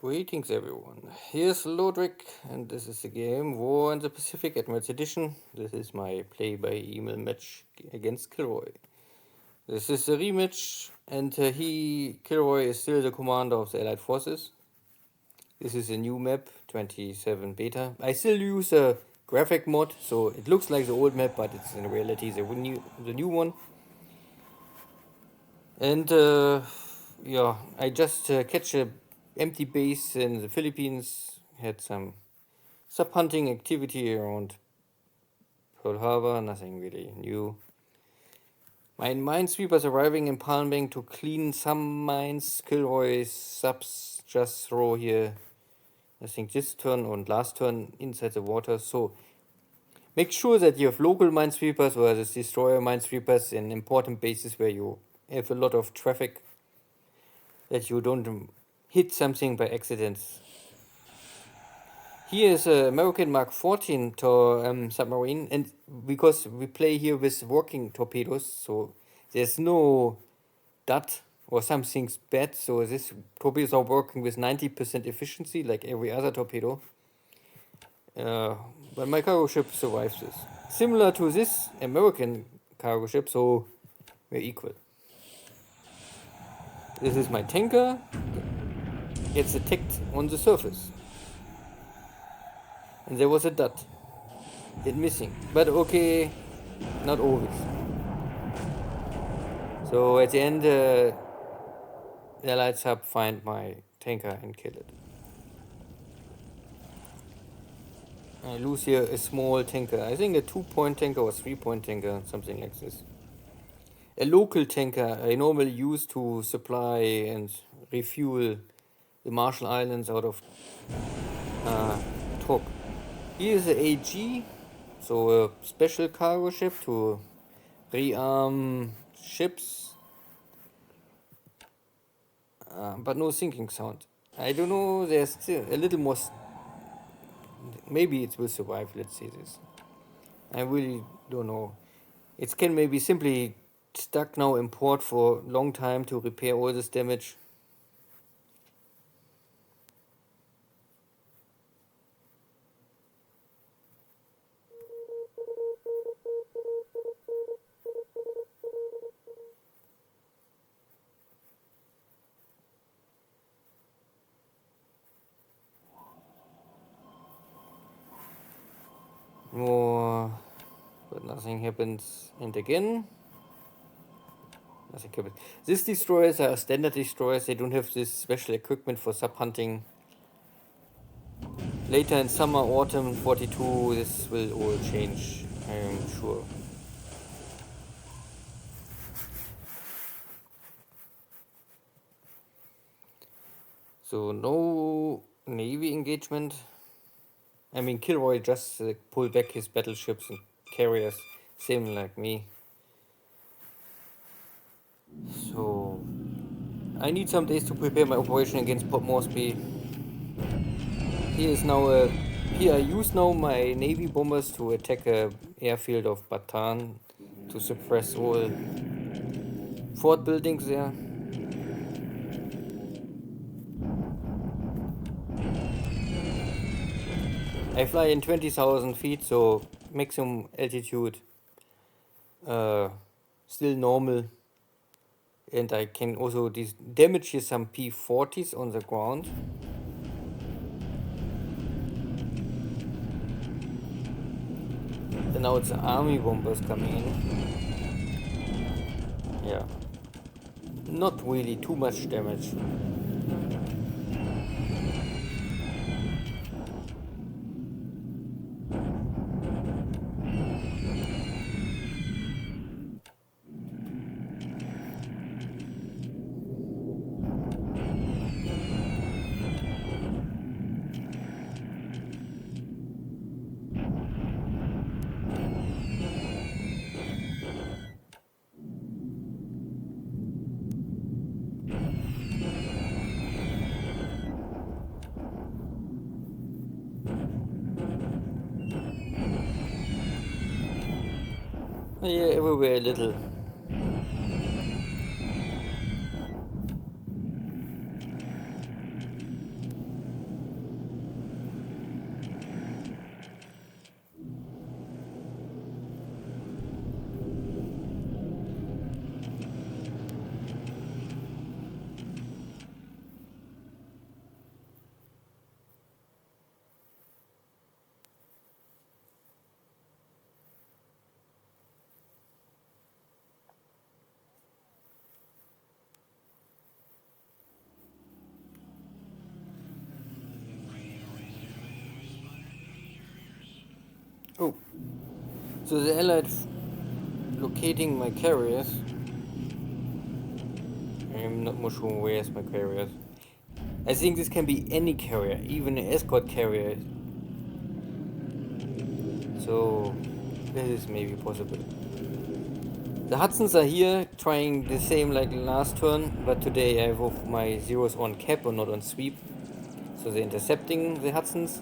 Greetings everyone, here's Lodric and this is the game War in the Pacific Admirals Edition. This is my play-by-email match against KilRoy. This is a rematch and KilRoy is still the commander of the Allied Forces. This is a new map, 27 beta. I still use a graphic mod, so it looks like the old map, but it's in reality the new one. And yeah, I just catch a empty base in the Philippines, had some sub-hunting activity around Pearl Harbor, nothing really new. My minesweepers arriving in Palmbang to clean some mines. KilRoy's subs just throw here, I think this turn and last turn inside the water. So make sure that you have local minesweepers or the destroyer minesweepers in important bases where you have a lot of traffic, that you don't hit something by accident. Here is an American Mark 14 submarine, and because we play here with working torpedoes, so there's no dot or something's bad, so these torpedoes are working with 90% efficiency like every other torpedo. But my cargo ship survives this. Similar to this American cargo ship, so we're equal. This is my tanker, gets attacked on the surface. And there was a dot. It missing. But okay, not always. So at the end, the Allied sub find my tanker and kill it. I lose here a small tanker. I think a 2-point tanker or 3-point tanker, something like this. A local tanker I normally use to supply and refuel the Marshall Islands out of Tok. Here is the AG, so a special cargo ship to rearm ships, but no sinking sound. I don't know, there's still a little more, maybe it will survive, let's see this. I really don't know. It can maybe simply stuck now in port for a long time to repair all this damage. More, but nothing happens. And again, nothing happens. These destroyers are standard destroyers. They don't have this special equipment for sub-hunting. Later in summer, autumn 42, this will all change, I am sure. So no Navy engagement. I mean, KilRoy just pulled back his battleships and carriers, same like me. So I need some days to prepare my operation against Port Moresby. Here is now here I use now my Navy bombers to attack a airfield of Bataan to suppress all fort buildings there. I fly in 20,000 feet, so maximum altitude still normal, and I can also damage here some P-40s on the ground. And now it's army bombers coming in. Yeah, not really too much damage. Yeah, everywhere a little. Oh, so the Allied locating my carriers. I'm not more sure where's my carriers. I think this can be any carrier, even an escort carrier. So this is maybe possible. The Hudsons are here trying the same like last turn, but today I have my zeros on cap or not on sweep. So they're intercepting the Hudsons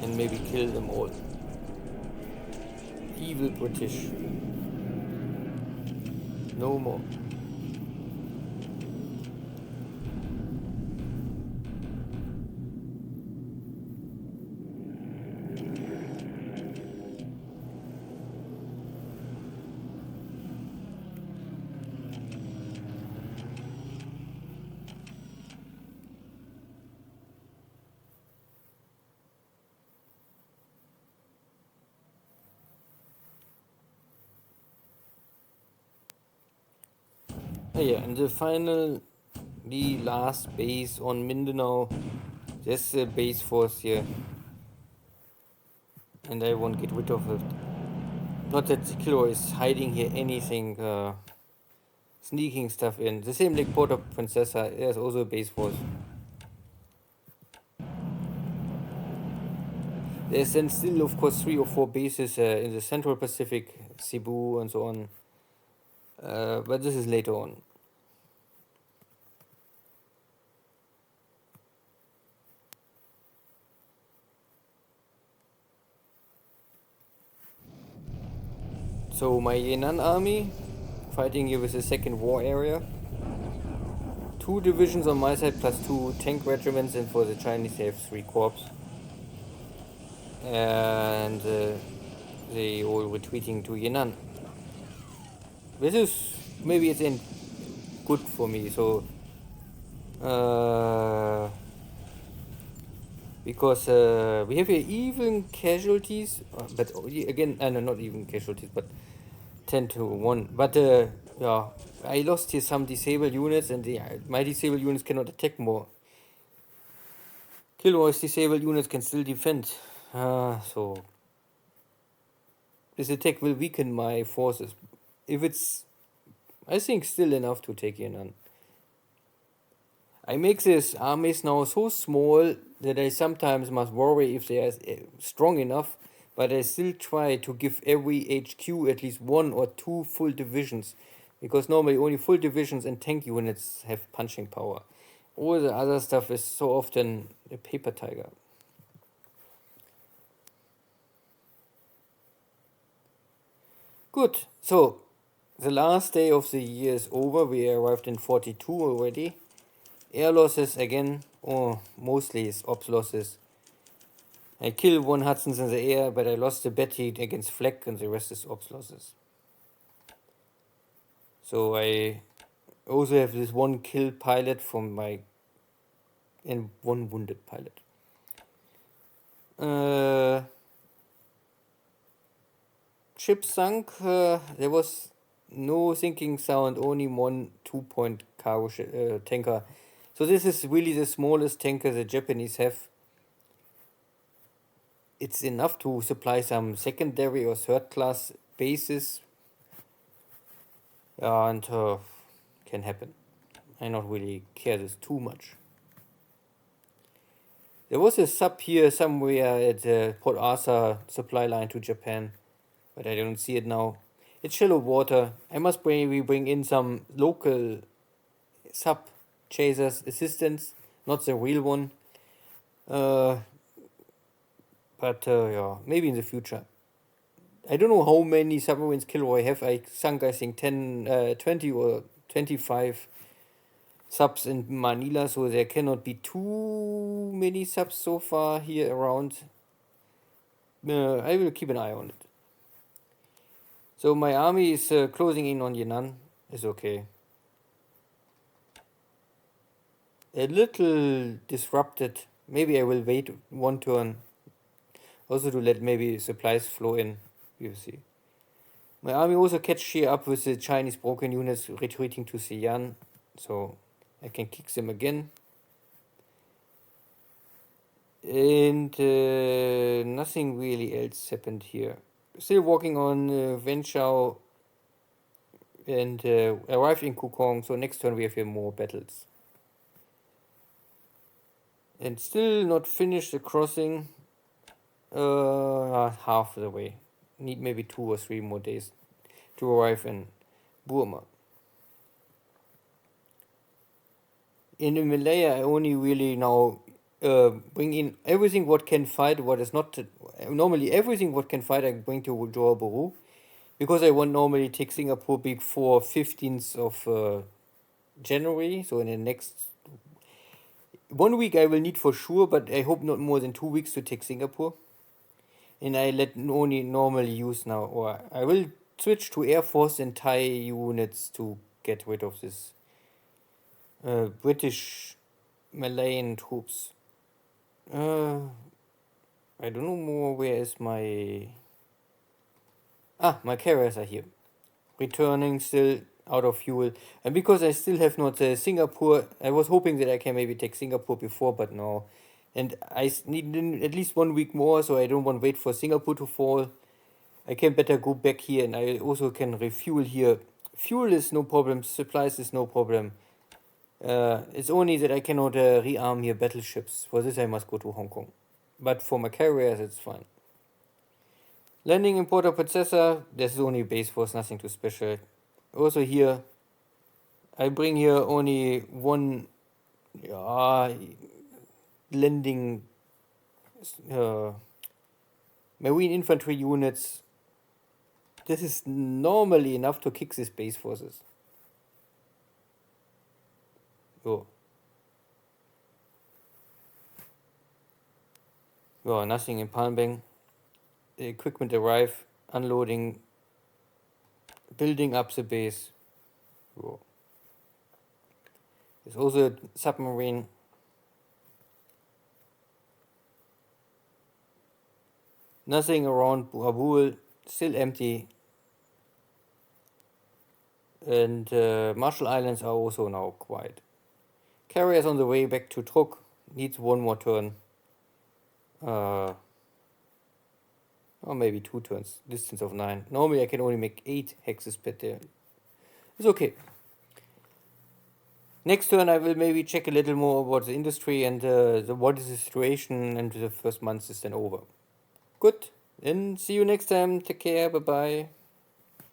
and maybe kill them all. Evil British. No more. Oh yeah, and the last base on Mindanao. There's a base force here, and I won't get rid of it. Not that KilRoy is hiding here anything, sneaking stuff in. The same like Port of Princessa, there's also a base force. There's then still, of course, 3 or 4 bases in the Central Pacific, Cebu and so on. But this is later on. So my Yenan army, fighting here with the second war area. 2 divisions on my side plus 2 tank regiments, and for the Chinese they have 3 corps. And they all retreating to Yenan. This is maybe it's in good for me. So because we have here even casualties, but again, no, not even casualties, but 10-1. But yeah, I lost here some disabled units, and my disabled units cannot attack more. KilRoy's disabled units can still defend. So this attack will weaken my forces. If it's, I think, still enough to take Yan'an. I make these armies now so small that I sometimes must worry if they are strong enough, but I still try to give every HQ at least 1 or 2 full divisions, because normally only full divisions and tank units have punching power. All the other stuff is so often a paper tiger. Good, so the last day of the year is over. We arrived in 42 already. Air losses again, or mostly is ops losses. I killed 1 Hudson's in the air, but I lost the Betty against Fleck, and the rest is ops losses. So I also have this 1 kill pilot from my, and 1 wounded pilot. Ship sunk. There was no sinking sound, only 1 2-point cargo tanker. So this is really the smallest tanker the Japanese have. It's enough to supply some secondary or third class bases. And can happen. I not really care this too much. There was a sub here somewhere at Port Arthur supply line to Japan, but I don't see it now. It's shallow water. I must maybe bring in some local sub chasers assistance, not the real one. But yeah, maybe in the future. I don't know how many submarines KilRoy have. I sunk, I think, 20 or 25 subs in Manila, so there cannot be too many subs so far here around. I will keep an eye on it. So my army is closing in on Yan'an. It's okay. A little disrupted. Maybe I will wait 1 turn. Also to let maybe supplies flow in. You see. My army also catch here up with the Chinese broken units retreating to Xi'an. So I can kick them again. And nothing really else happened here. Still working on Wenchao and arrived in Kukong, so next turn we have here more battles. And still not finished the crossing. Half the way. Need maybe 2 or 3 more days to arrive in Burma. In the Malaya, I only really now bring in everything what can fight, what is not. Normally, everything what can fight, I bring to Johor Bahru, because I want normally take Singapore before 15th of January. So in the next 1 week, I will need for sure, but I hope not more than 2 weeks to take Singapore. And I let only normally use now, or I will switch to Air Force and Thai units to get rid of this British Malayan troops. I don't know more. Where is my... my carriers are here. Returning still out of fuel. And because I still have not Singapore, I was hoping that I can maybe take Singapore before, but no. And I need at least 1 week more, so I don't want to wait for Singapore to fall. I can better go back here, and I also can refuel here. Fuel is no problem, supplies is no problem. It's only that I cannot rearm here battleships. For this I must go to Hong Kong. But for my carriers it's fine. Landing importer processor, there's only base force, nothing too special. Also here, I bring here only one landing marine infantry units. This is normally enough to kick these base forces. Oh. Well, nothing in Palmbang. The equipment arrive, unloading, building up the base. Oh. There's also a submarine. Nothing around Kabul, still empty. And Marshall Islands are also now quiet. Carriers on the way back to Truk, needs 1 more turn. Or maybe 2 turns, distance of 9. Normally I can only make 8 hexes per turn. It's okay. Next turn I will maybe check a little more about the industry and what is the situation, and the first month is then over. Good, then see you next time, take care, bye bye.